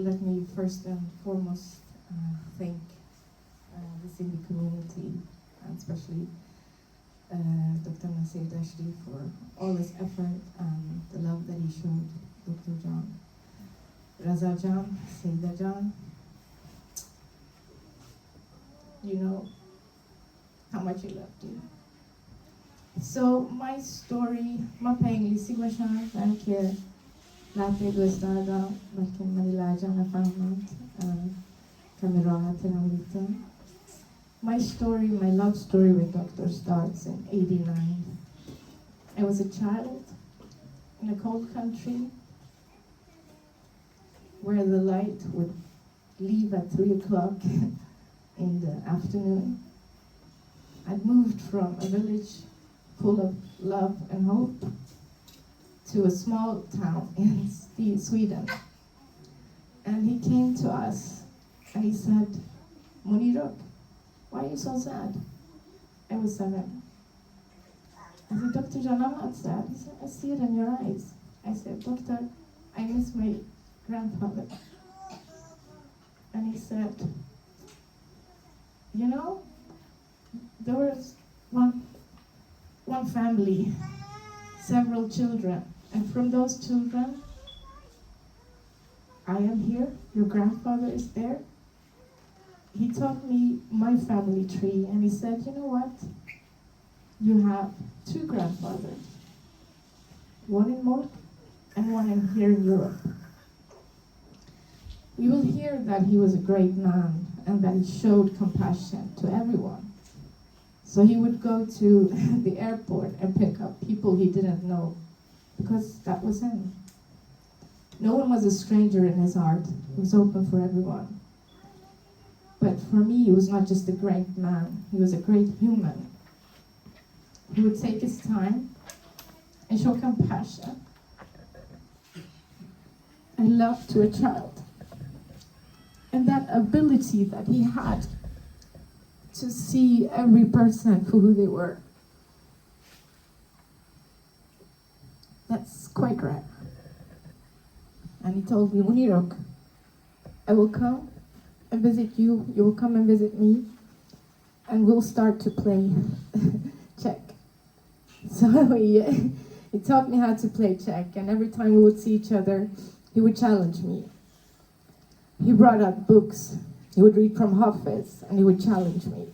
let me first and foremost thank the Sindhi community, and especially Dr. Naseer Dashti for all his effort and the love that he showed Dr. John. Raza Jan, Saida Jan, you know how much he loved you. So my story, mapeng lisigwashan, thank you. Late Gustada, Makin Manilaja, Nafahmat, Kameraha Tenamita. My story, my love story with Doctor starts in '89. I was a child in a cold country where the light would leave at 3 o'clock in the afternoon. I'd moved from a village full of love and hope to a small town in Sweden. And he came to us and he said, Muneera, why are you so sad? I was 7. I said, Dr. John, I'm not sad. He said, I see it in your eyes. I said, Doctor, I miss my grandfather. And he said, you know, there was one family, several children, and from those children, I am here, your grandfather is there. He taught me my family tree, and he said, you know what? You have 2 grandfathers, one in Mulk and one here in Europe. We will hear that he was a great man and that he showed compassion to everyone. So he would go to the airport and pick up people he didn't know, because that was him. No one was a stranger in his heart. He was open for everyone. But for me, he was not just a great man, he was a great human. He would take his time and show compassion and love to a child. And that ability that he had to see every person for who they were, that's quite rare. And he told me, Muneera, I will come and visit you, you will come and visit me, and we'll start to play check. So he taught me how to play check, and every time we would see each other, he would challenge me. He brought out books. He would read from Hafiz, and he would challenge me.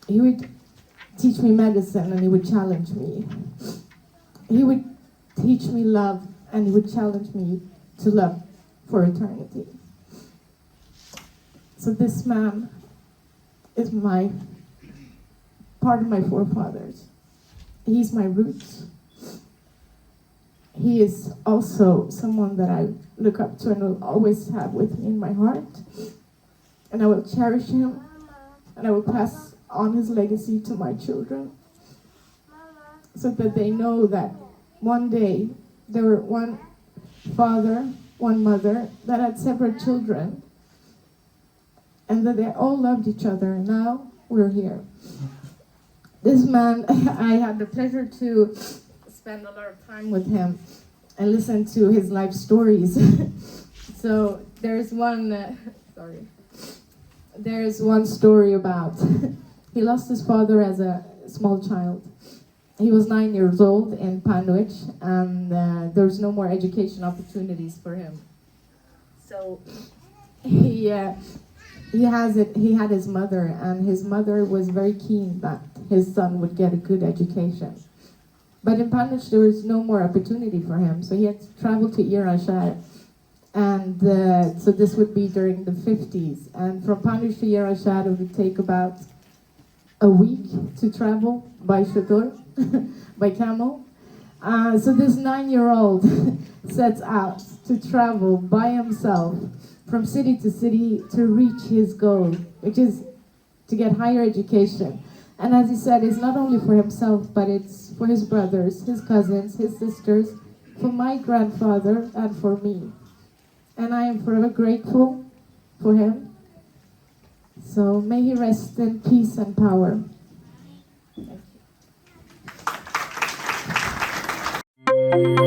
He would teach me medicine, and he would challenge me. He would teach me love, and he would challenge me to love for eternity. So this man is part of my forefathers. He's my roots. He is also someone that I look up to and will always have with me in my heart. And I will cherish him, and I will pass on his legacy to my children, so that they know that one day there were one father, one mother that had separate children, and that they all loved each other. And now we're here. This man, I had the pleasure to spend a lot of time with him and listen to his life stories. So there's one, there's one story about, he lost his father as a small child. He was 9 years old in Panwich, and there was no more education opportunities for him. So he had his mother, and his mother was very keen that his son would get a good education. But in Panwich, there was no more opportunity for him, so he had to travel to Irashad. And so this would be during the 50s. And from Panwich to Irashad, it would take about a week to travel by Shadur, by camel. So this 9-year-old sets out to travel by himself from city to city to reach his goal, which is to get higher education. And as he said, it's not only for himself, but it's for his brothers, his cousins, his sisters, for my grandfather, and for me. And I am forever grateful for him. So may he rest in peace and power. Thank you.